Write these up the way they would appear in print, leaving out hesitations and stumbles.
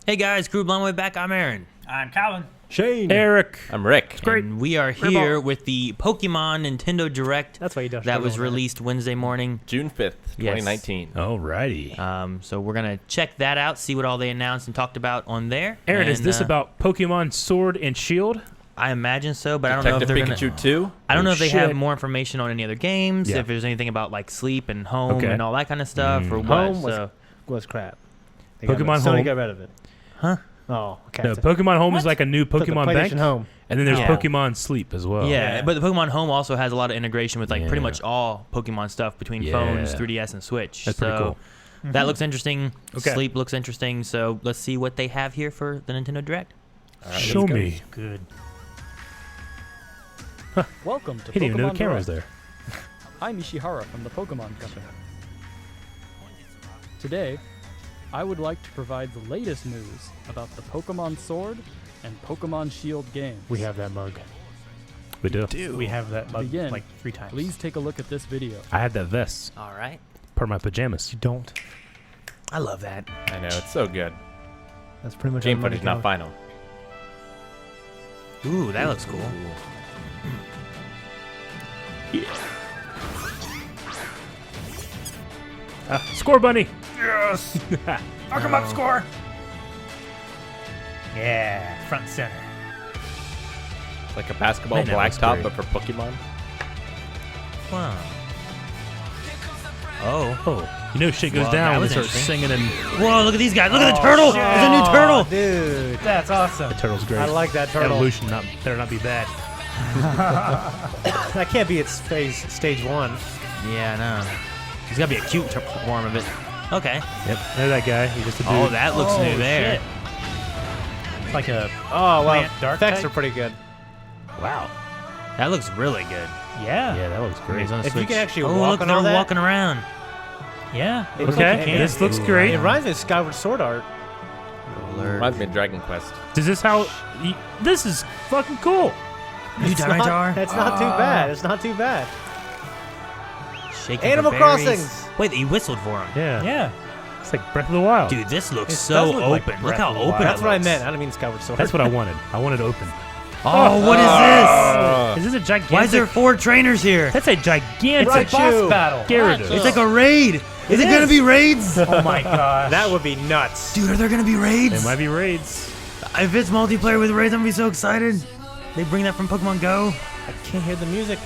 Hey guys, Crew Blonde Way back. I'm Aaron. I'm Colin. Shane. Eric. I'm Rick. It's great. And we are here with the Pokemon Nintendo Direct. That's why you don't. That was released Wednesday morning. June 5th, 2019. Alrighty. So we're gonna check that out, see what all they announced and talked about on there. Aaron, is And, this about Pokemon Sword and Shield? I imagine so, but I don't know if Detective they're Pikachu gonna. 2? I don't know if they have shit. more information on any other games. Yeah. If there's anything about like sleep and home Okay. and all that kind of stuff, or what. Home So, was crap. Pokemon Sony Home. got rid of it. huh? Oh, okay. No, Pokemon Home is What? like a new Took the Pokemon Bank. PlayStation Home. And then there's Yeah. Pokemon Sleep as well. Yeah, but the Pokemon Home also has a lot of integration with like pretty Yeah. much all Pokemon stuff between Yeah. phones, 3DS, and Switch. That's so pretty cool. That looks interesting. Okay. Sleep looks interesting. So let's see what they have here for the Nintendo Direct. Show me. Good. Welcome to He didn't even know Pokemon the camera was Direct. there. I'm Ishihara from the Pokemon Company. Today, I would like to provide the latest news about the Pokemon Sword and Pokemon Shield games. We have that mug. We do. We have that mug Begin. like 3 times. Please take a look at this video. I had that vest. All right. Part of my pajamas. You don't. I love that. I know, it's so good. That's pretty much Game everybody footage, not goes. final. Ooh, that looks cool. Score Bunny. Yes. Fuck him up, score. Yeah, front center. It's like a basketball Man, that looks blacktop, great. but for Pokemon. Wow. Oh. Oh, you know shit goes Well, down that when they was start singing and Whoa, look at these guys. Look at the turtle. There's a new turtle. Dude, that's awesome. the turtle's great. I like that turtle. Evolution better not be bad. That can't be its phase stage 1. Yeah, no. There's got to be a cute form of it. Okay. Yep, there's that guy. He's just a dude. Oh, that looks new there. It's like a oh well, dark effects type? are pretty good. Wow. That looks really good. Yeah. Yeah, that looks great. He's on the If you Switch. can actually oh, walk look, on they're all that- walking around. Yeah. It looks Okay, like you can. this looks great. It reminds me of Skyward Sword art. Reminds me of Dragon Quest. Is this how? This is fucking cool. You It's Dino not, Jar. it's not too bad. It's not too bad. Shaking for Animal berries. Crossings. Wait, he whistled for him. Yeah. Yeah. It's like Breath of the Wild. Dude, this looks It so does look like open. Look Breath how of the open Wild. it That's what I looks. meant. I don't mean Skyward Sword. That's what I wanted. I wanted open. Oh, what is Is this a gigantic? this? Why is there 4 trainers here? That's a gigantic It's a boss battle. Gyarados. It's like a raid. Is it gonna be raids? Oh my gosh. That would be nuts. Dude, are there gonna be raids? It might be raids. If it's multiplayer with raids, I'm gonna be so excited. They bring that from Pokemon Go. I can't hear the music.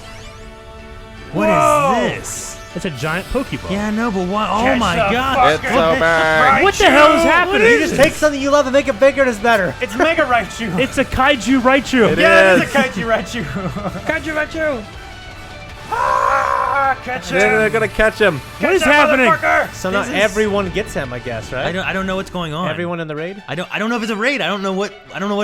What is this? It's a giant Pokeball. Yeah, I know, but why? Oh my the god. It's so bad. What the hell is happening? You just take something you love and make it bigger and it's better. It's Mega Raichu. It's a Kaiju Raichu. yeah, it is. is a Kaiju Raichu. Kaiju Raichu. Ah, catch him. They're gonna catch him. What is That happening? motherfucker. So not This is- everyone gets him, I guess, right? I don't know what's going on. Everyone in the raid? I don't know if it's a raid. I don't know what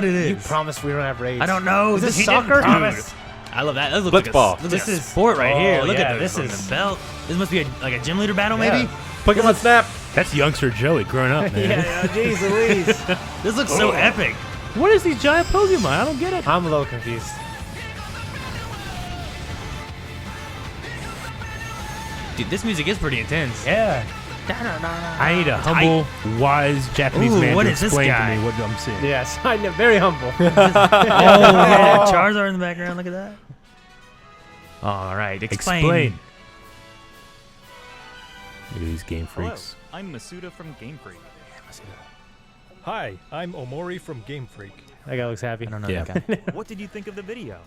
it is. You promised we don't have raids. I don't know. Is this he soccer? didn't promise. I love that. That looks Blitzball. like a, This is- sport right oh, here. Look yeah, at this this is- the belt. This must be like a gym leader battle, maybe. Pokemon Snap. That's youngster Joey growing up, man. Yeah, jeez Louise. This looks so epic. What is these giant Pokemon? I don't get it. I'm a little confused. Dude, this music is pretty intense. Yeah. I need a humble, wise Japanese Ooh, man what to is this explain guy? to me what I'm seeing. Yes, I know. Very humble. Oh, yeah, Charizard in the background. Look at that. All right, explain. Explain. Look at these game freaks. Hello, I'm Masuda from Game Freak. Hi, I'm Omori from Game Freak. That guy looks happy. I don't know Yeah. that guy. What did you think of the video?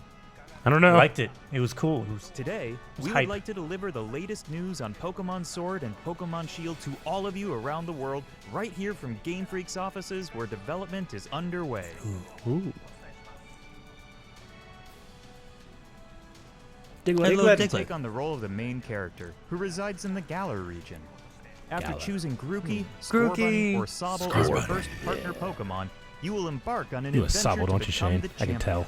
I don't know. Liked it. It was cool. It was Today, we hype. would like to deliver the latest news on Pokemon Sword and Pokemon Shield to all of you around the world, right here from Game Freak's offices where development is underway. Ooh. Hello, Diglett. Diglett. Take on the role of the main character, who resides in the Galar region. After Galar. choosing Grookey, Scorbunny, or Sobble as your Scorbunny, first partner Pokemon, you will embark on an You a adventure Sobble, to don't you, become Shane? the I can champion. tell.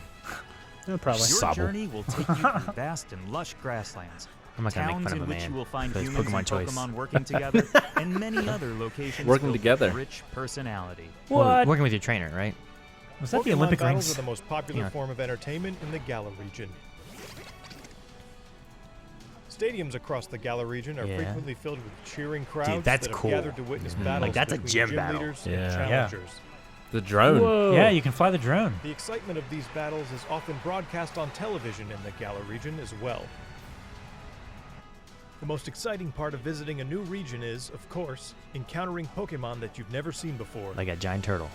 No, probably. Your Sobble. journey will take you through vast and lush grasslands, I'm not gonna make towns fun in of a which man you will find for his humans Pokemon and choice. Pokemon working together, and many other locations Working filled together. with rich personality. Well, working with your trainer, right? Was that the Pokemon Olympic battles rings? are the most popular Yeah. form of entertainment in the Galar region. Stadiums across the Galar region are Yeah. frequently filled with cheering crowds that's that have cool. gathered to witness battles Like, that's a between gym gym battle. leaders Yeah. and Yeah. challengers. The drone. Whoa. Yeah, you can fly the drone. The excitement of these battles is often broadcast on television in the Galar region as well. The most exciting part of visiting a new region is, of course, encountering Pokemon that you've never seen before. Like a giant turtle.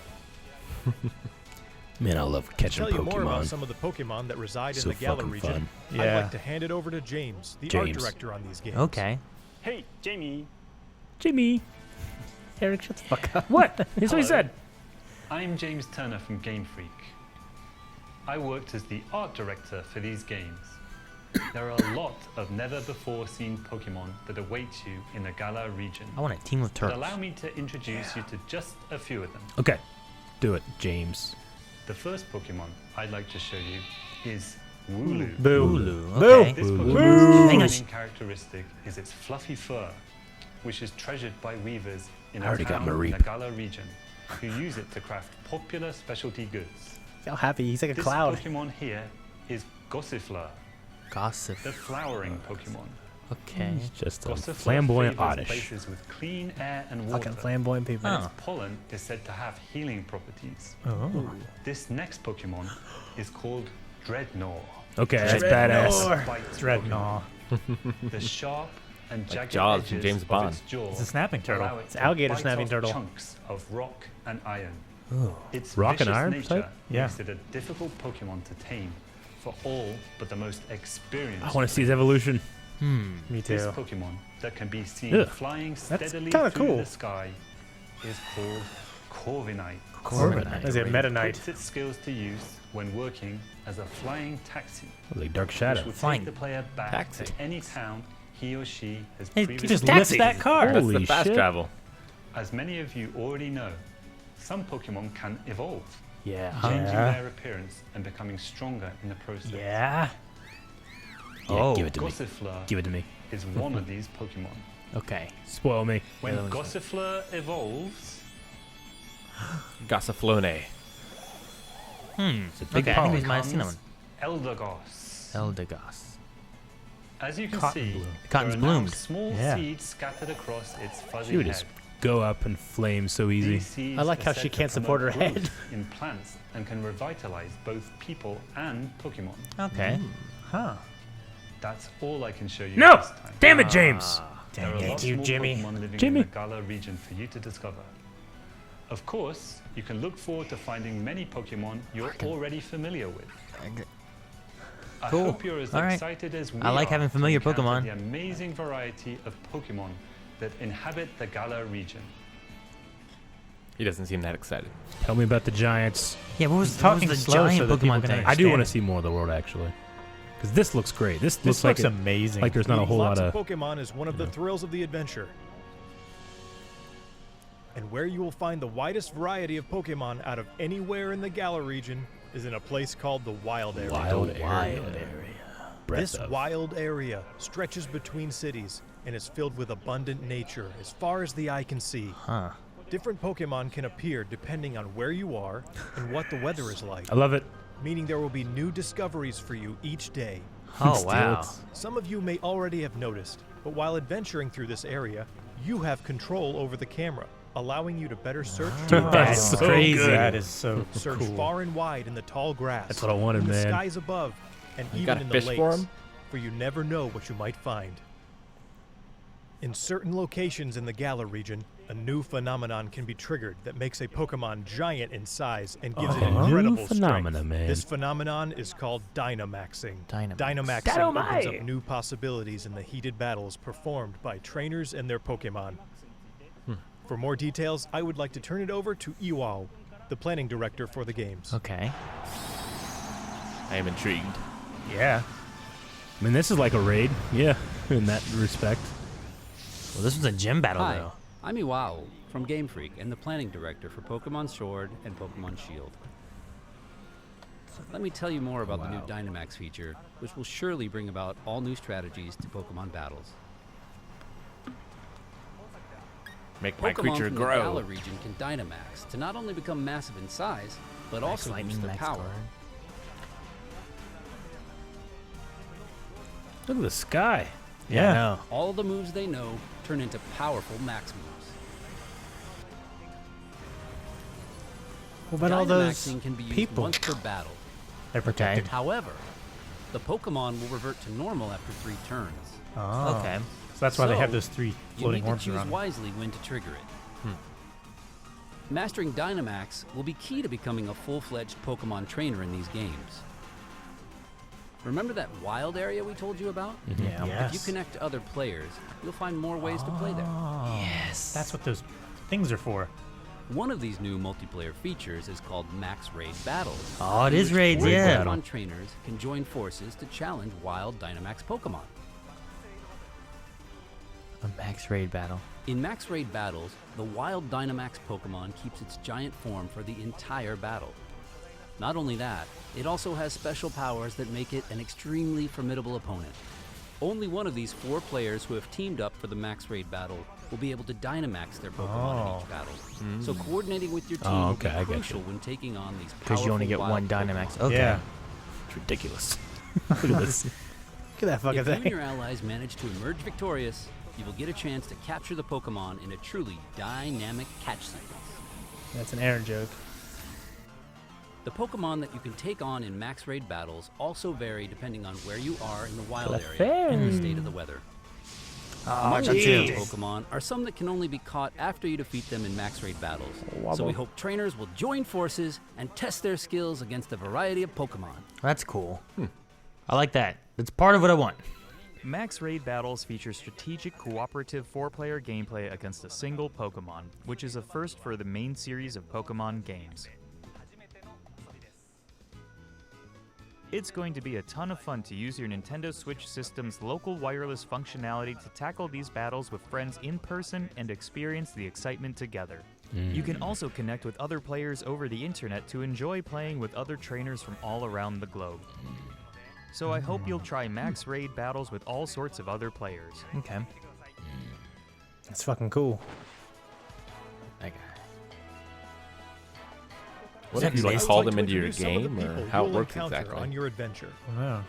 Man, I love To catching tell you more about Pokemon. some of the Pokemon that reside So in the Galar fucking region, fun. I'd Yeah. like to hand it over to James, the art James. director on these games. Okay. Hey, Jamie. Jimmy. Eric, shut the fuck up. What? That's what he said. I'm James Turner from Game Freak. I worked as the art director for these games. There are a lot of never-before-seen Pokemon that await you in the Galar region. I want a team of But turtles. allow me to introduce you to just a few of them. Okay. Do it, James. The first Pokemon I'd like to show you is Wooloo. Boo. Ooh, okay. This Boo. Pokemon's Hang on. main characteristic is its fluffy fur, which is treasured by weavers in I a already got town in Mareep. the Galar region, who use it to craft popular specialty goods. See how happy. He's like a This cloud. Pokemon here is Gossifleur, Gossip. the flowering Pokemon. Okay. He's just a Gossifleur flamboyant favors oddish. places with clean air and water. Fucking flamboyant people. Oh. Its pollen is said to have healing properties. Oh. This next Pokemon is called Dreadnought. Okay, that's Dreadnought. badass. Bites Dreadnought. Pokemon. The sharp and jagged Jaws from edges James of Bond. its jaw It's a snapping turtle. allow it It's to alligator bite snapping off turtle. chunks of rock and iron. Ooh. Its Rock and vicious iron nature type? Yeah. makes it a difficult Pokemon to tame for all but the most experienced. I want to see his evolution. Me This too. Pokemon that can be seen Ugh. flying steadily kinda through cool. the sky is called Corviknight. Corviknight. Is it Meta Knight? Puts its skills to use when working as a flying taxi, Like Dark which Shadow. will Flying take the player back taxi. to any town he or she has Hey, previously Just Taxi. lifts that car. That's Holy the fast shit. travel. As many of you already know, some Pokemon can evolve, Yeah. changing Yeah. their appearance and becoming stronger in the process. Yeah. Yeah, Oh. give it to me. Gossifleur Give it to me. is one of these Pokemon. Okay. Spoil me. When Gossifleur evolves, Gossiflone. It's a big Okay, I think we power. might have seen that one. Eldegoss. Eldegoss. As you can Cotton see, bloom. Cotton's there are now bloomed. small Yeah. seeds scattered across its fuzzy She would head. just go up and flame so easy. These seeds I like are how said she to can't support promote her head. growth in plants and can revitalize both people and Pokemon. Okay. Huh. That's all I can show you No! this time. Damn it, James! There are Dang it, lots you more Jimmy. Pokemon living Jimmy. in the Galar region for you to discover. Of course, you can look forward to finding many Pokemon you're already familiar with. I Cool. hope you're as All right. excited as we I like are having to familiar encounter Pokemon. The amazing variety of Pokemon that inhabit the Galar region. He doesn't seem that excited. Tell me about the giants. Yeah, what was Talking the slow giant so that people Pokemon can gonna I do want to understand. see more of the world, actually. Because this looks great. This This looks looks like amazing. like there's not a Meeting whole lot lots of... Pokemon is one of the thrills of the adventure. And where you will find the widest variety of Pokemon out of anywhere in the Galar region is in a place called the Wild Area. Wild area. Breath This of. wild area stretches between cities and is filled with abundant nature as far as the eye can see. Huh. Different Pokemon can appear depending on where you are and what the weather is like, I love it. meaning there will be new discoveries for you each day. Oh, Still, wow. it's- Some of you may already have noticed, but while adventuring through this area, you have control over the camera, allowing you to better search Dude, through that's the so crazy. good. That is so search cool. far and wide in the tall grass, That's what I wanted, in the man. skies above, and You even got a in the fish lakes, for 'em? for you never know what you might find. In certain locations in the Galar region, a new phenomenon can be triggered that makes a Pokemon giant in size and gives it New incredible phenomena, strength. man. This phenomenon is called Dynamaxing. Dynamax. Dynamaxing opens up new possibilities in the heated battles performed by trainers and their Pokemon. For more details, I would like to turn it over to Iwao, the planning director for the games. Okay. I am intrigued. Yeah. I mean, this is like a raid. Yeah, in that respect. Well, this was a gym battle, Hi, though. I'm Iwao from Game Freak and the planning director for Pokemon Sword and Pokemon Shield. Let me tell you more about the new Dynomax feature, which will surely bring about all new strategies to Pokemon battles. Make my Pokemon creature from the grow. Galar region can Dynamax to not only become massive in size, but also boost their Max power. Guard. Look at the sky. Yeah. I know. All the moves they know turn into powerful max moves. What about all those Dynamaxing can be used people? once per battle. They're protected. However, the Pokemon will revert to normal after 3 turns. Oh. Okay. So that's why they have So, those 3 You floating need to orbs choose around. wisely when to trigger it. Mastering Dynomax will be key to becoming a full-fledged Pokemon trainer in these games. Remember that wild area we told you about? Yeah. If you connect to other players, you'll find more ways to play there. Yes. That's what those things are for. One of these new multiplayer features is called Max Raid Battles. Oh, it is raids, Where yeah. Pokemon trainers can join forces to challenge wild Dynamax Pokemon. A max raid battle. In Max Raid Battles, the wild Dynamax Pokemon keeps its giant form for the entire battle. Not only that, it also has special powers that make it an extremely formidable opponent. Only one of these 4 players who have teamed up for the Max Raid Battle will be able to Dynamax their Pokemon in each battle. So coordinating with your team will okay, I be get crucial when taking on these powerful Because you only get wild one Pokemon. Dynamax. Okay. Yeah. It's ridiculous. Look at this. Look at that fucking If you and thing. your allies manage to emerge victorious, you will get a chance to capture the Pokemon in a truly dynamic catch sequence. That's an Aaron joke. The Pokemon that you can take on in Max Raid battles also vary depending on where you are in the wild area and the state of the weather. Among that's these it. Pokemon are some that can only be caught after you defeat them in Max Raid battles. So we hope trainers will join forces and test their skills against a variety of Pokemon. That's cool. I like that. That's part of what I want. Max Raid Battles feature strategic cooperative 4-player gameplay against a single Pokemon, which is a first for the main series of Pokemon games. It's going to be a ton of fun to use your Nintendo Switch system's local wireless functionality to tackle these battles with friends in person and experience the excitement together. You can also connect with other players over the internet to enjoy playing with other trainers from all around the globe. So I hope you'll try Max Raid Battles with all sorts of other players. Okay. That's fucking cool. What if you like I would call like them to into your introduce some of the game, or people how it you'll works encounter exactly? on your adventure. Wow.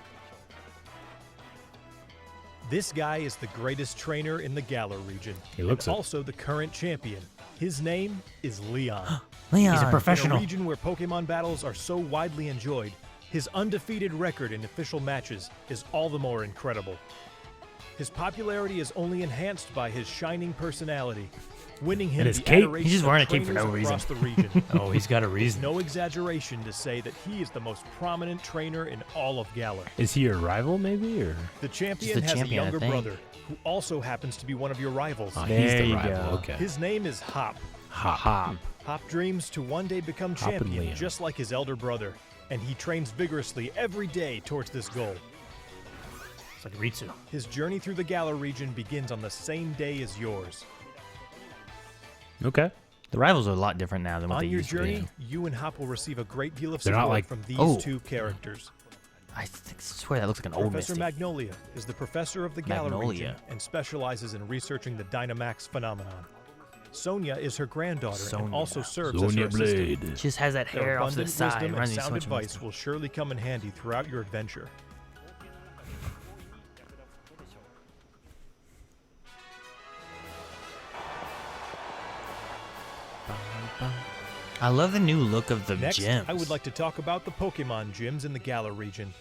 This guy is the greatest trainer in the Galar region. He looks and it. also the current champion. His name is Leon. Leon. He's a In a professional. region where Pokemon battles are so widely enjoyed, his undefeated record in official matches is all the more incredible. His popularity is only enhanced by his shining personality, winning him And his the cape. adoration He's just of wearing a cape for trainers no reason. across the region. Oh, he's got a reason. No exaggeration to say that he is the most prominent trainer in all of Galar. Is he your rival, maybe, or? The champion the has champion, a I younger think. brother who also happens to be one of your rivals. Oh, he's There the you rival. go. Okay. His name is Hop. Hop. Hop dreams to one day become Hop and champion Leon. just like his elder brother, and he trains vigorously every day towards this goal. It's like Ritsu. His journey through the Galar region begins on the same day as yours. Okay. The rivals are a lot different now than what On they your used to journey, be. you and Hop will receive a great deal of They're not support like- from these Oh. two characters. I swear that looks like an old Professor Misty. Magnolia is the professor of the Galar Magnolia. region and specializes in researching the Dynamax phenomenon. Sonia is her granddaughter and Sonia. also serves as her Sonya assistant. Blade. She just has that Their hair off to the abundant side. wisdom and Reminds me so sound much of advice Misty. will surely come in handy throughout your adventure. I love the new look of the Next, gyms. I would like to talk about the Pokemon gyms in the Galar region.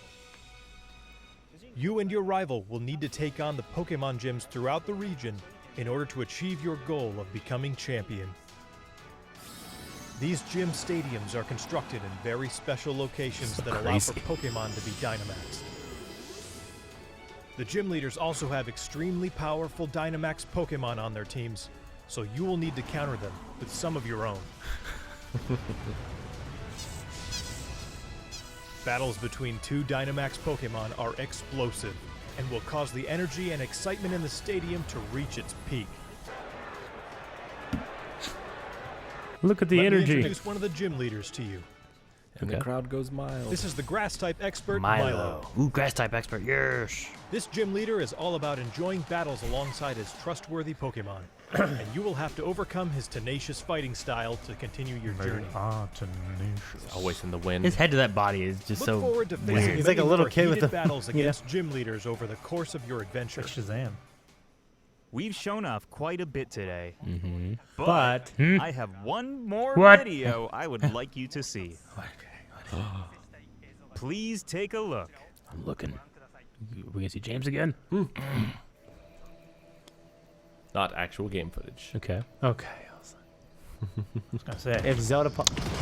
You and your rival will need to take on the Pokemon gyms throughout the region in order to achieve your goal of becoming champion. These gym stadiums are constructed in very special locations that allow for Pokemon to be Dynamaxed. The gym leaders also have extremely powerful Dynamax Pokemon on their teams, so you will need to counter them with some of your own. Battles between two Dynamax Pokemon are explosive and will cause the energy and excitement in the stadium to reach its peak. Look at the Let me energy. introduce one of the gym leaders to you. And the crowd goes mild. This is the grass-type expert, Milo. Ooh, grass type expert. Yes. This gym leader is all about enjoying battles alongside his trustworthy Pokemon, and you will have to overcome his tenacious fighting style to continue your journey. Always in the wind. His head to that body is just Look so forward to facing weird. He's like many a little more kid with heated the- battles yeah. against gym leaders over the course of your adventure. Like Shazam. We've shown off quite a bit today. Mm-hmm. But Hmm? I have one more What? video I would like you to see. Please take a look. I'm looking. We can see James again? Not actual game footage. Okay. Okay. I was gonna say. If Zelda.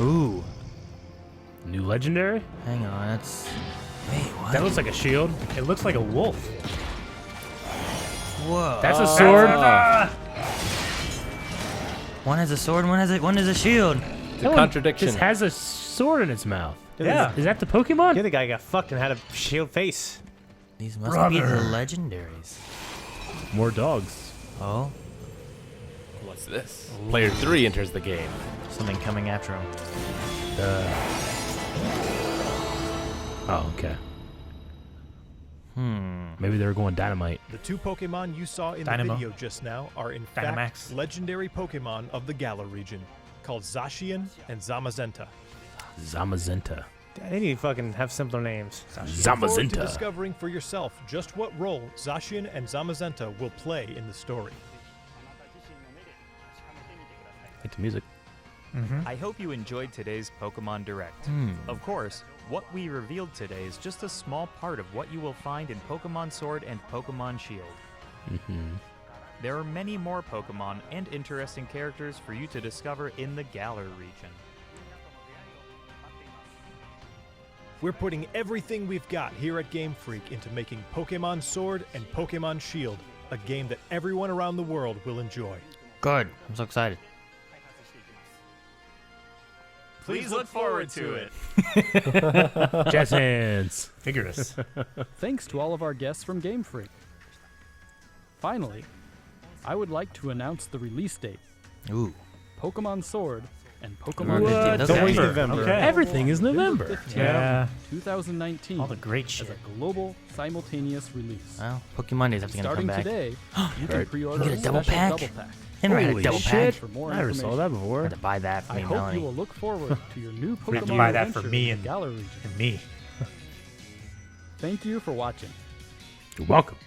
Ooh. New legendary? Hang on. That's. Wait, what? That looks like a shield. It looks like a wolf. Whoa. That's a sword. One has a sword, one has a shield. It's a contradiction. This has a sword in its mouth. Yeah. Is that the Pokemon? The other guy got fucked and had a shield face. These must be the legendaries. More dogs. Oh, What's this? Player 3 enters the game. something coming after him. Oh, okay. Hmm. Maybe they were going dynamite. The 2 Pokemon you saw in Dynamo. the video just now are in Dynomax. fact legendary Pokemon of the Galar region, called Zacian and Zamazenta. Zamazenta. They need to fucking have simpler names. Look forward to Zamazenta. discovering for yourself just what role Zacian and Zamazenta will play in the story. Hit the music. I hope you enjoyed today's Pokemon Direct. Of course, what we revealed today is just a small part of what you will find in Pokemon Sword and Pokemon Shield. There are many more Pokemon and interesting characters for you to discover in the Galar region. We're putting everything we've got here at Game Freak into making Pokemon Sword and Pokemon Shield a game that everyone around the world will enjoy. Good. I'm so excited. Please look forward to it. Jazz hands. Vigorous. Thanks to all of our guests from Game Freak. Finally, I would like to announce the release date. Ooh. Pokemon Sword and Pokemon What? Shield. Don't waste November. Okay. Everything is November. 15th, Yeah. 2019. All the great as shit. a global simultaneous release. Well, Pokemon Days have to come Starting back. today, you can Right. pre-order You get a double special pack? double pack. Henry had a Holy double shit. pack. For more I never saw information. that I before. had to buy that for I me, hope you Melanie. will look forward to your new We have Pokemon to buy that for adventure me in and- the Galar region. And me. Thank you for watching. You're welcome.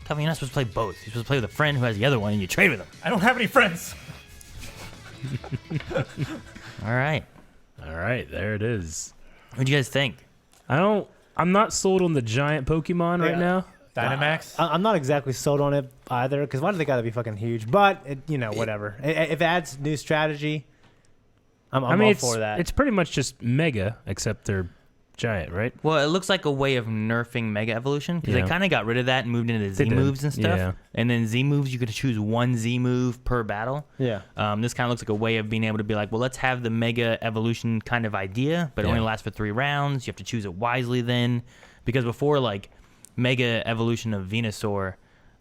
Tell me you're not supposed to play both. You're supposed to play with a friend who has the other one and you trade with them. I don't have any friends. All right. All right, there it is. What'd you guys think? I'm not sold on the giant Pokemon right Yeah. now. Dynamax. I'm not exactly sold on it either, because why do they gotta be fucking huge? But, whatever. If it adds new strategy, I'm all it's for that. It's pretty much just Mega, except they're giant, right? Well, it looks like a way of nerfing Mega Evolution because Yeah. they kind of got rid of that and moved into They Z did. moves and stuff. Yeah. And then Z moves, you could choose one Z move per battle. yeah. This kind of looks like a way of being able to be like, well, let's have the Mega Evolution kind of idea, but it only Yeah. lasts for 3 rounds. You have to choose it wisely then. Because before, like, Mega Evolution of Venusaur,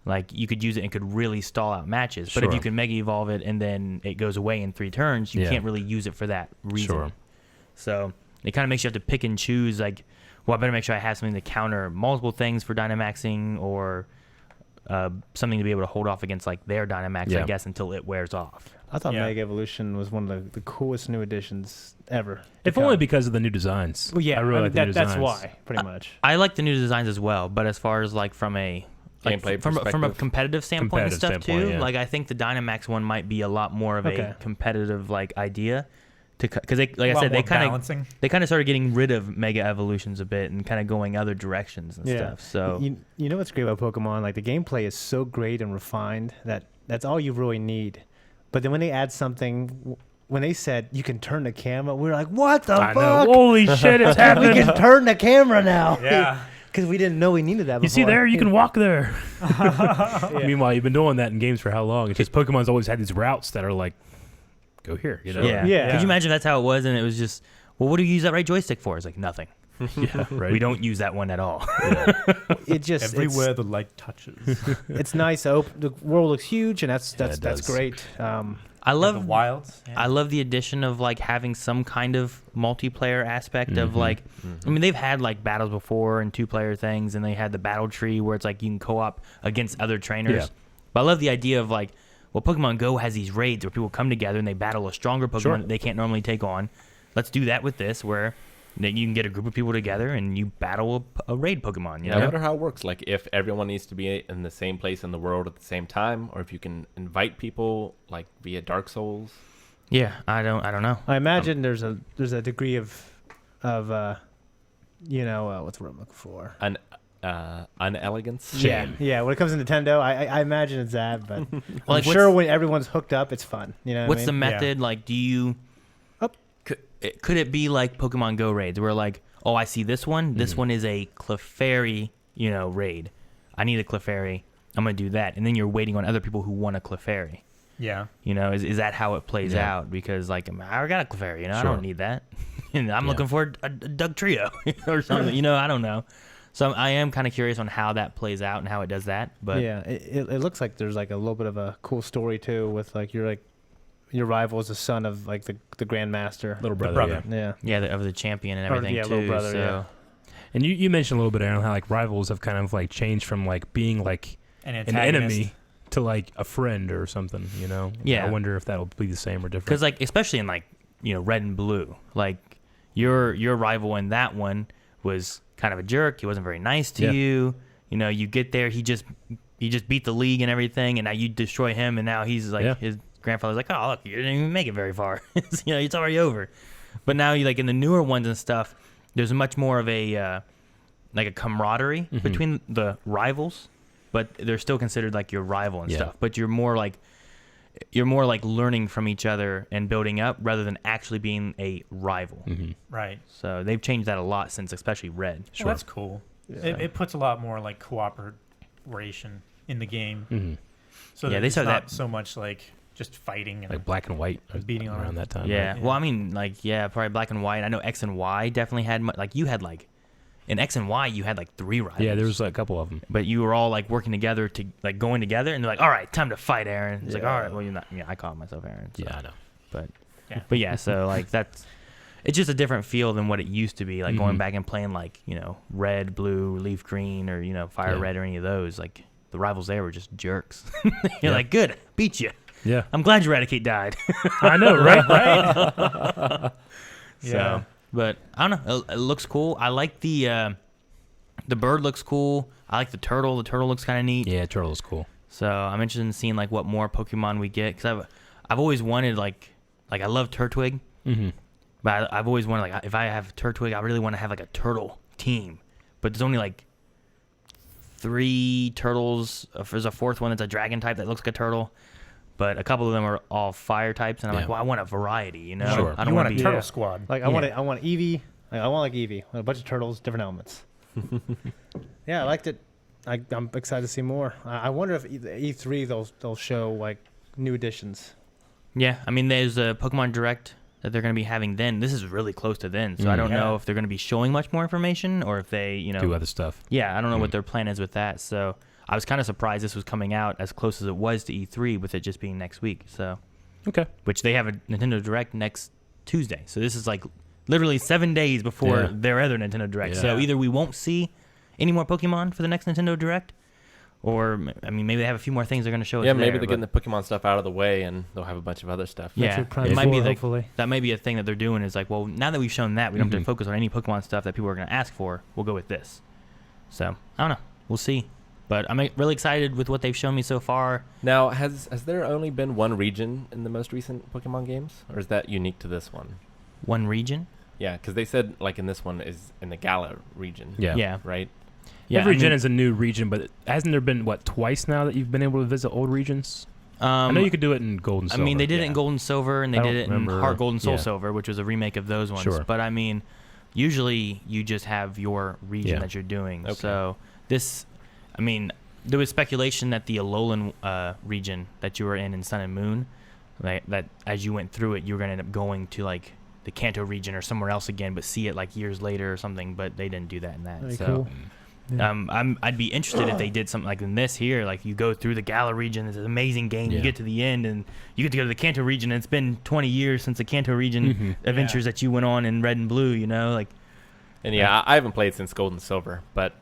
like, you could use it and could really stall out matches. But if Sure. you can Mega Evolve it and then it goes away in 3 turns, you Yeah. can't really use it for that reason. Sure. So it kind of makes you have to pick and choose, like, well, I better make sure I have something to counter multiple things for Dynamaxing or something to be able to hold off against, like, their Dynamax, I Yeah. guess, until it wears off. I thought Yeah. Mega Evolution was one of the coolest new additions ever. If only because of the new designs. Well, yeah, I really like the new that's designs. why, pretty much. I like the new designs as well, but as far as, like, from a... Like, Gameplay from a perspective. competitive standpoint and Competitive stuff standpoint, too, yeah. like I think the Dynamax one might be a lot more of Okay. a competitive like idea, because they, like I Lot said, more they kind of balancing. started getting rid of Mega Evolutions a bit and kind of going other directions and stuff. So You know what's great about Pokemon? Like, the gameplay is so great and refined that that's all you really need. But then when they add something, when they said you can turn the camera, we were like, what the I fuck? know. Holy shit, it's We happening. can turn the camera now. Yeah. Because we didn't know we needed that before. You see there? You can walk there. Yeah. Meanwhile, you've been doing that in games for how long? It's just Pokemon's always had these routes that are like, go here. You know? yeah. Yeah. Could you imagine if that's how it was and it was just, well, what do you use that right joystick for? It's like nothing. Yeah, right. We don't use that one at all. It just Everywhere the light touches. it's nice. The world looks huge, and that's it does. great. I The love wilds. I love the addition of like having some kind of multiplayer aspect of like, I mean, they've had like battles before and 2-player things, and they had the battle tree where it's like you can co-op against other trainers. Yeah. But I love the idea of like, well, Pokemon Go has these raids where people come together and they battle a stronger Pokemon Sure. that they can't normally take on. Let's do that with this, where Then you can get a group of people together and you battle a raid Pokemon. You I know? wonder how it works. Like if everyone needs to be in the same place in the world at the same time, or if you can invite people like via Dark Souls. Yeah, I don't know. I imagine there's a degree of what's the word I'm looking for? Unelegance. Yeah. When it comes to Nintendo, I imagine it's that, but Well, I'm sure when everyone's hooked up, it's fun. You know, what's what I the mean? method? Like, do you? Could it be like Pokemon Go raids, where like, oh, I see this one. This one is a Clefairy, raid. I need a Clefairy. I'm gonna do that, and then you're waiting on other people who want a Clefairy. Yeah. Is that how it plays out? Because like, I already got a Clefairy, I don't need that. And I'm looking for a Doug Trio or something. I don't know. So I am kind of curious on how that plays out and how it does that. But yeah, it looks like there's like a little bit of a cool story too, with like your rival is the son of like the Grandmaster, Little brother. yeah, of the champion and everything too. Little brother, so. And you mentioned a little bit, Aaron, how like rivals have kind of like changed from like being like An an enemy to like a friend or something. Yeah. I wonder if that'll be the same or different. Because like, especially in like Red and Blue, like your rival in that one was kind of a jerk. He wasn't very nice to you. You get there, he just beat the league and everything, and now you destroy him, and now he's like his grandfather's like, oh look, you didn't even make it very far. It's already over. But now you like in the newer ones and stuff, there's much more of a like a camaraderie between the rivals, but they're still considered like your rival and stuff. But you're more like learning from each other and building up rather than actually being a rival. Right. So they've changed that a lot since especially Red. Well, that's cool. Yeah. It puts a lot more like cooperation in the game. So they it's said not that so much like just fighting and like Black and White beating on around that time. Yeah. Right? Well, I mean, like, probably Black and White. I know X and Y definitely had, like, you had, like, in X and Y, you had, like, 3 rivals. Yeah, there was a couple of them. But you were all, like, working together to, like, going together, and they're like, all right, time to fight, Aaron. It's like, all right, well, you're not, I call myself Aaron. So. Yeah, I know. But yeah, so, like, it's just a different feel than what it used to be, like, going back and playing, like, Red, Blue, Leaf Green, or, Fire Red, or any of those. Like, the rivals there were just jerks. You're like, good, beat you. Yeah, I'm glad Eradicate died. I know, right? So, but I don't know. It looks cool. I like the bird looks cool. I like the turtle. The turtle looks kind of neat. Yeah, turtle is cool. So I'm interested in seeing like what more Pokemon we get, because I've always wanted like I love Turtwig, but I've always wanted like if I have Turtwig, I really want to have like a turtle team. But there's only like 3 turtles. There's a 4th one that's a dragon type that looks like a turtle. But a couple of them are all fire types, and I'm like, well, I want a variety, Sure. I don't want a turtle squad. Like I want Eevee. Like, I want like Eevee, a bunch of turtles, different elements. Yeah, I liked it. I'm excited to see more. I wonder if E3 they'll show like new additions. Yeah, I mean, there's a Pokemon Direct that they're going to be having then. This is really close to then, so I don't know if they're going to be showing much more information or if they, do other stuff. Yeah, I don't know what their plan is with that. So I was kind of surprised this was coming out as close as it was to E3 with it just being next week. So which they have a Nintendo Direct next Tuesday. So this is like literally 7 days before their other Nintendo Direct. So either we won't see any more Pokemon for the next Nintendo Direct, or I mean, maybe they have a few more things they're going to show us. Yeah, maybe they're getting the Pokemon stuff out of the way, and they'll have a bunch of other stuff. Yeah, it might be that might be a thing that they're doing. Is like, well, now that we've shown that, we don't have to focus on any Pokemon stuff that people are going to ask for. We'll go with this. So I don't know. We'll see. But I'm really excited with what they've shown me so far. Now, has there only been one region in the most recent Pokemon games, or is that unique to this one? One region? Yeah, because they said like in this one is in the Galar region. Yeah. Right. Yeah, every gen is a new region, but hasn't there been twice now that you've been able to visit old regions? I know you could do it in Gold and Silver. I mean, they did it in Gold and Silver, and they did it in Heart Gold and Soul Yeah. Silver, which was a remake of those ones. Sure. But I mean, usually you just have your region that you're doing. Okay. So this, I mean, there was speculation that the Alolan region that you were in Sun and Moon, that as you went through it, you were going to end up going to like the Kanto region or somewhere else again, but see it like years later or something. But they didn't do that in that. Very so. cool. Yeah. I'd be interested if they did something like in this here, like you go through the Galar region, it's an amazing game, you get to the end, and you get to go to the Kanto region, and it's been 20 years since the Kanto region adventures that you went on in Red and Blue, you know, like. And I haven't played since Gold and Silver, but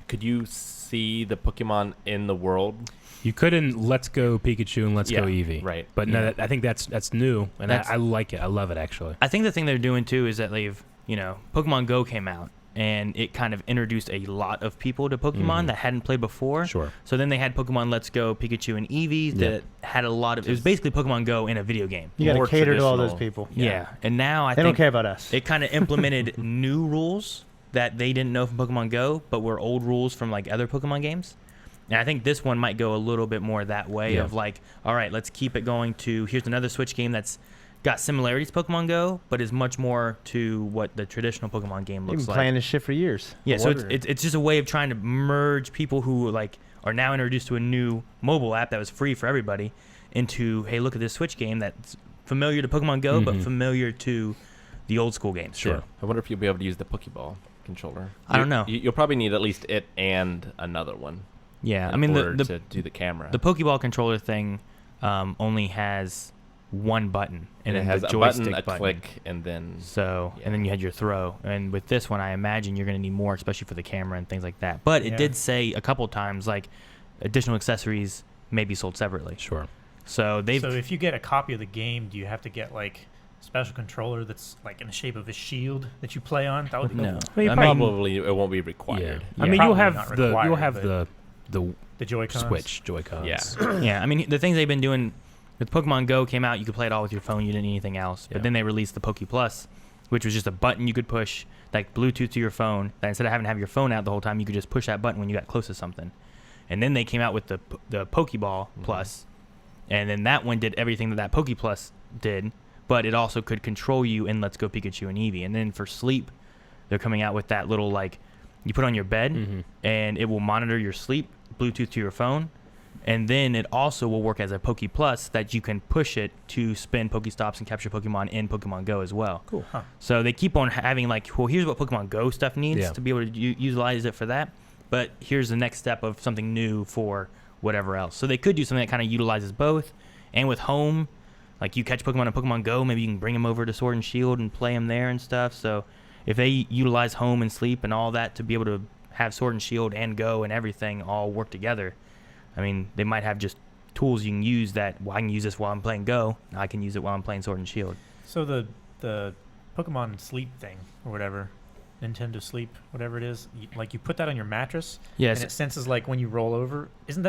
could you see the Pokemon in the world? You could in Let's Go Pikachu and Let's Go Eevee. Right. But no, I think that's new, and I like it. I love it, actually. I think the thing they're doing, too, is that Pokemon Go came out, and it kind of introduced a lot of people to Pokemon that hadn't played before. Sure. So then they had Pokemon Let's Go, Pikachu, and Eevee that had a lot of. It was basically Pokemon Go in a video game. You got to More cater to all those traditional. people. Yeah. And now I They think don't care about us. it kind of implemented new rules that they didn't know from Pokemon Go, but were old rules from like other Pokemon games. And I think this one might go a little bit more that way of like, all right, let's keep it going to here's another Switch game that's got similarities to Pokemon Go, but is much more to what the traditional Pokemon game You've looks been like. playing this shit for years. Yeah, so it's just a way of trying to merge people who like are now introduced to a new mobile app that was free for everybody into, hey, look at this Switch game that's familiar to Pokemon Go, but familiar to the old school games. Sure. I wonder if you'll be able to use the Pokeball controller. I don't know. You'll probably need at least it and another one. Yeah, in I mean order the to do the camera. the Pokeball controller thing only has one button and it then has the a joystick button, a click, and then and then you had your throw. And with this one, I imagine you're going to need more, especially for the camera and things like that. But it did say a couple times like additional accessories may be sold separately. Sure. So So if you get a copy of the game, do you have to get like a special controller that's like in the shape of a shield that you play on? That would be no. cool. I mean, probably it won't be required. Yeah. I mean, Probably you'll have not the required, the Joy-Cons. Switch Joy-Cons. Yeah. yeah, I mean the things they've been doing with Pokemon Go came out, you could play it all with your phone, you didn't need anything else. But then they released the Poke Plus, which was just a button you could push, like Bluetooth to your phone, that instead of having to have your phone out the whole time, you could just push that button when you got close to something. And then they came out with the Pokeball Plus, and then that one did everything that Poke Plus did, but it also could control you in Let's Go Pikachu and Eevee. And then for sleep, they're coming out with that little, like, you put on your bed, and it will monitor your sleep, Bluetooth to your phone, and then it also will work as a Poke Plus that you can push it to spin Pokestops and capture Pokemon in Pokemon Go as well. Cool. Huh. So they keep on having like, well, here's what Pokemon Go stuff needs to be able to utilize it for that, but here's the next step of something new for whatever else. So they could do something that kind of utilizes both. And with Home, like you catch Pokemon in Pokemon Go, maybe you can bring them over to Sword and Shield and play them there and stuff. So if they utilize Home and Sleep and all that to be able to have Sword and Shield and Go and everything all work together, I mean, they might have just tools you can use that, well, I can use this while I'm playing Go. I can use it while I'm playing Sword and Shield. So the Pokemon Sleep thing or whatever, Nintendo Sleep, whatever it is, you put that on your mattress, Yes. and it senses like when you roll over. Doesn't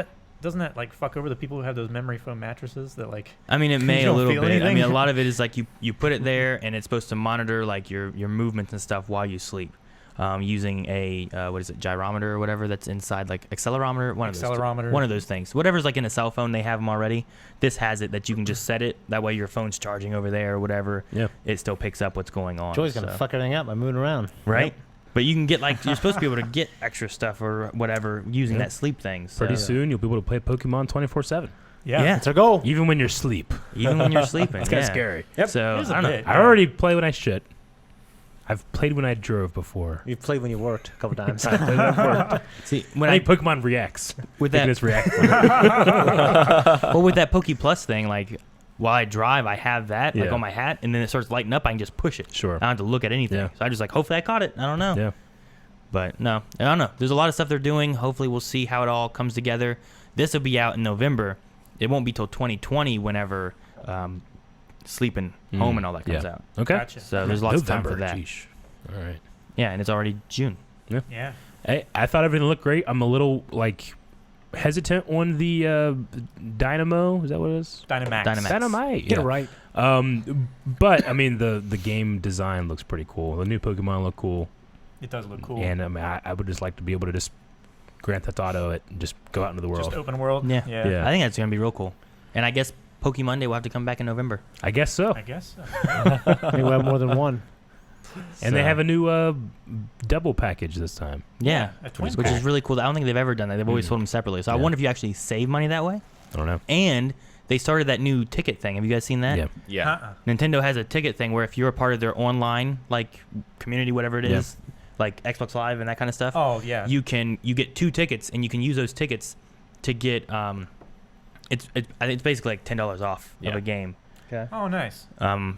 that like fuck over the people who have those memory foam mattresses that like? I mean, it may you a don't little feel bit. I anything? mean, a lot of it is like you put it there, and it's supposed to monitor like your movements and stuff while you sleep, using a what is it, gyrometer or whatever that's inside, like accelerometer, one of those things. Whatever's like in a cell phone, they have them already. This has it that you can just set it. That way, your phone's charging over there or whatever. Yeah. It still picks up what's going on. Joy's gonna fuck everything up by moving around. Right. Yep. But you can get like you're supposed to be able to get extra stuff or whatever using that sleep thing. So. Pretty soon you'll be able to play Pokemon 24/7. Yeah, that's our goal. Even when you're asleep. Even when you're sleeping. It's kind of scary. Yep. So I don't know. I already play when I shit. I've played when I drove before. You've played when you worked a couple times. I played when I worked. See, when I think Pokemon reacts. with that It's react. well, with that Poke Plus thing, like while I drive, I have that like Yeah. on my hat, and then it starts lighting up. I can just push it. Sure. I don't have to look at anything. Yeah. So I just like, hopefully I caught it. I don't know. Yeah. But no, I don't know. There's a lot of stuff they're doing. Hopefully we'll see how it all comes together. This will be out in November. It won't be till 2020 whenever Sleep and Home and all that comes out. Okay. Gotcha. So there's lots of time November, for that. Geesh. All right. Yeah, and it's already June. Yeah. Hey, I thought everything looked great. I'm a little like hesitant on the Dynamo. Is that what it is? Dynomax. Dynamite. Get yeah. it right. But I mean the game design looks pretty cool. The new Pokemon look cool. It does look cool. And I mean I would just like to be able to just Grand Theft Auto it and just go out into the world. Just open world. Yeah. Yeah. I think that's gonna be real cool. And I guess Pokemon Monday will have to come back in November. I guess so. I guess so. Maybe we'll have more than one. And they have a new double package this time. Yeah, a twin which is really cool. I don't think they've ever done that. They've always Mhm. sold them separately. So I Yeah. wonder if you actually save money that way. I don't know. And they started that new ticket thing. Have you guys seen that? Yeah. Yeah. Uh-uh. Nintendo has a ticket thing where if you're a part of their online like community, whatever it Yeah. is, like Xbox Live and that kind of stuff, Oh yeah. you get 2 tickets and you can use those tickets to get it's basically like $10 off of Yeah. a game. Okay. Oh nice.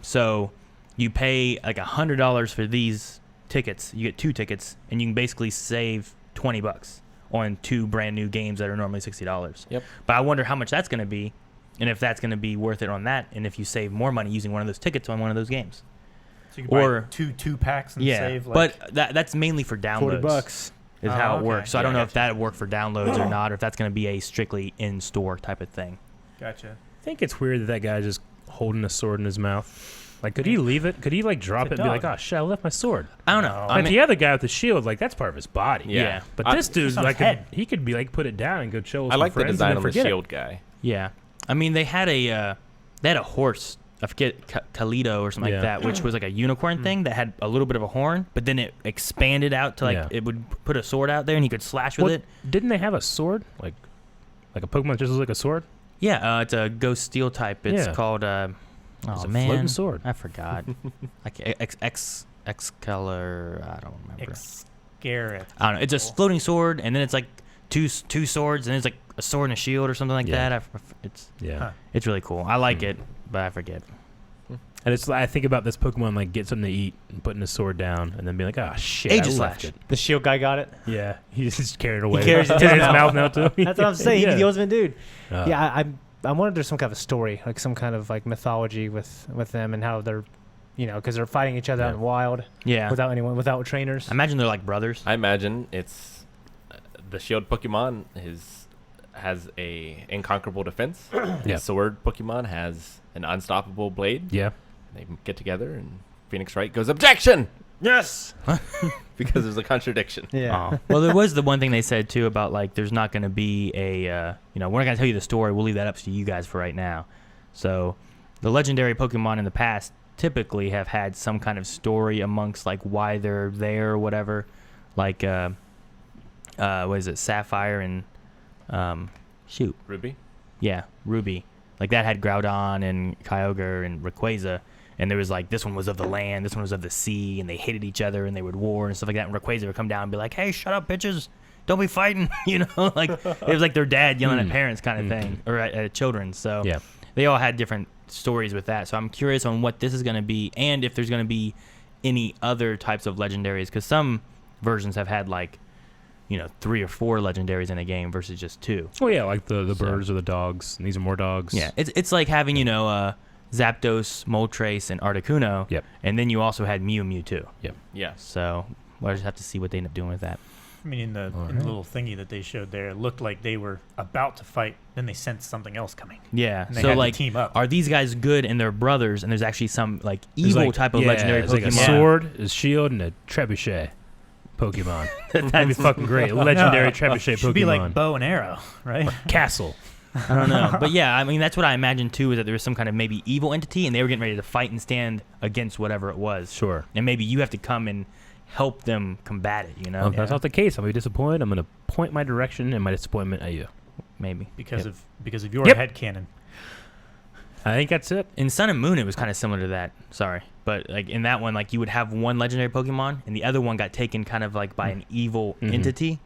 So you pay like $100 for these tickets. You get 2 tickets, and you can basically save $20 on 2 brand new games that are normally $60. Yep. But I wonder how much that's going to be, and if that's going to be worth it on that, and if you save more money using one of those tickets on one of those games. So you can or buy two packs and yeah, save. Like, but that's mainly for downloads. $40 is how it okay. works. So I Yeah, don't know gotcha. if that would work for downloads or not, or if that's going to be a strictly in-store type of thing. Gotcha. I think it's weird that guy's just holding a sword in his mouth. Like, could he leave it? Could he like drop it It's a and be like, dog. "Oh shit, I left my sword"? I don't know. No. I But mean, the other guy with the shield, like that's part of his body. Yeah. But this dude's It's on like, his head. he could be like, put it down and go chill with I some like the friends design and on then the forget it. shield guy. yeah. I mean, they had a horse. I forget Kalido or something Yeah. like that, which was like a unicorn thing that had a little bit of a horn, but then it expanded out to like Yeah. it would put a sword out there and he could slash with What- it. Didn't they have a sword? Like a Pokemon that just looks like a sword? Yeah, it's a ghost steel type. It's Yeah. called It's oh a man, floating sword. I forgot. Like X color. I don't remember. Excarate. I don't know. It's a floating sword, and then it's like two swords, and it's like a sword and a shield or something like Yeah. that. It's Yeah. it's really cool. I like it, but I forget. And it's I think about this Pokemon like get something to eat and putting his sword down and then be like, "Oh shit, Aegis I left Slash. it." The shield guy got it. Yeah, he's just carried away. carries it It's to in his his mouth. mouth now too. That's what I'm saying. yeah. He's the ultimate dude. Uh, Yeah, I wonder if there's some kind of a story, like some kind of like mythology with them and how they're, because they're fighting each other out in the wild Yeah, without trainers. I imagine they're like brothers. I imagine it's the shield Pokemon has a inconquerable defense. Yeah. The sword Pokemon has an unstoppable blade. Yeah. They get together and Phoenix Wright goes, "Objection!" Yes. Because there's a contradiction. Yeah. Aw. Well, there was the one thing they said too about like there's not going to be a we're not going to tell you the story. We'll leave that up to you guys for right now. So the legendary Pokemon in the past typically have had some kind of story amongst like why they're there or whatever. Like what is it, Sapphire and Ruby? Yeah, Ruby. Like that had Groudon and Kyogre and Rayquaza. And there was like, this one was of the land, this one was of the sea, and they hated each other and they would war and stuff like that. And Rayquaza would come down and be like, "Hey, shut up, bitches. Don't be fighting." Like it was like their dad yelling at parents kind of thing, or at children. So Yeah. they all had different stories with that. So I'm curious on what this is going to be and if there's going to be any other types of legendaries. Because some versions have had like, 3 or 4 legendaries in a game versus just 2. Oh yeah, like the So- birds or the dogs. And these are more dogs. Yeah, it's like having Zapdos, Moltres, and Articuno. Yep. And then you also had Mew and Mewtwo. Yeah. So we'll just have to see what they end up doing with that. I mean, in the little thingy that they showed there, it looked like they were about to fight. Then they sensed something else coming. Yeah. And they So had like, to team up. are these guys good and they're brothers? And there's actually some like There's evil like- type of yeah, legendary it's like a Pokemon. sword, a shield, and a trebuchet Pokemon. That'd be fucking great. Legendary trebuchet Should Pokemon. be like bow and arrow, right? Castle. I don't know, but yeah, I mean that's what I imagined too. Is that there was some kind of maybe evil entity, and they were getting ready to fight and stand against whatever it was. Sure. And maybe you have to come and help them combat it. Well, if that's not the case, I'll be disappointed. I'm going to point my direction and my disappointment at you. Maybe because Yep. of your Yep. headcanon. I think that's it. in Sun and Moon it was kind of similar to that. Sorry, but like in that one, like you would have one legendary Pokemon, and the other one got taken kind of like by an evil entity,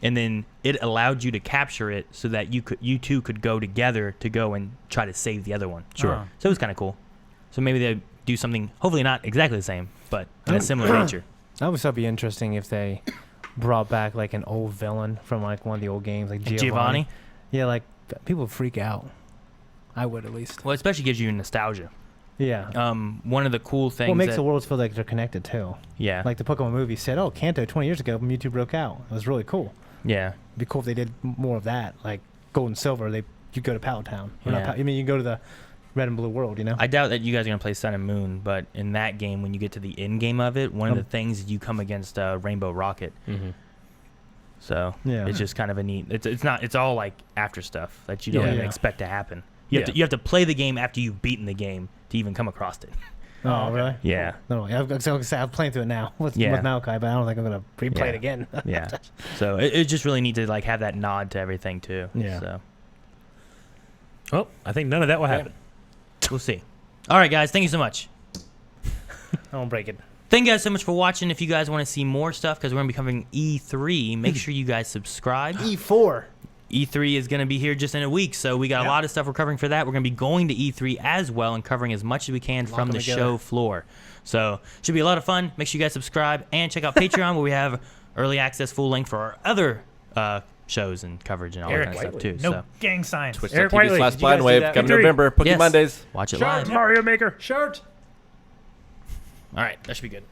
and then it allowed you to capture it so that you two could go together to go and try to save the other one. Sure. Oh. So it was kind of cool. So maybe they do something, hopefully not exactly the same, but in a similar nature. That would still be interesting if they brought back like an old villain from like one of the old games, like Giovanni. Yeah, like people would freak out. I would at least. Well, it especially gives you nostalgia. Yeah. One of the cool things. Well, it makes that, the worlds feel like they're connected too. Yeah. Like the Pokemon movie said, "Oh, Kanto 20 years ago, Mewtwo broke out." It was really cool. Yeah. It'd be cool if they did more of that. Like Gold and Silver, you go to Pallet Town. Or not Yeah. I mean, you can go to the Red and Blue world. I doubt that you guys are gonna play Sun and Moon, but in that game, when you get to the end game of it, one of the things is you come against Rainbow Rocket. Mm-hmm. So Yeah. it's just kind of a neat. It's all like after stuff that you don't Yeah. even Yeah. expect to happen. You have to play the game after you've beaten the game to even come across it. Oh, really? Yeah. No, I'm playing through it now with Maokai, but I don't think I'm gonna replay Yeah. it again. Yeah. So it's just really neat to like have that nod to everything too. Yeah. So Well, I think none of that will happen. we'll see. All right, guys. Thank you so much. I won't break it. Thank you guys so much for watching. If you guys want to see more stuff, because we're going to be covering E3, make sure you guys subscribe. E4. E3 is going to be here just in a week, so we got a lot of stuff we're covering for that. We're going to be going to E3 as well and covering as much as we can from the show floor. So should be a lot of fun. Make sure you guys subscribe and check out Patreon where we have early access full length for our other shows and coverage and all that kind of stuff too. No So gang signs. Twitch.tv/BlindWave. Coming Yes. November. Pokemon Yes. Days. Watch it Shart. live. Mario Maker. Shart. All right, that should be good.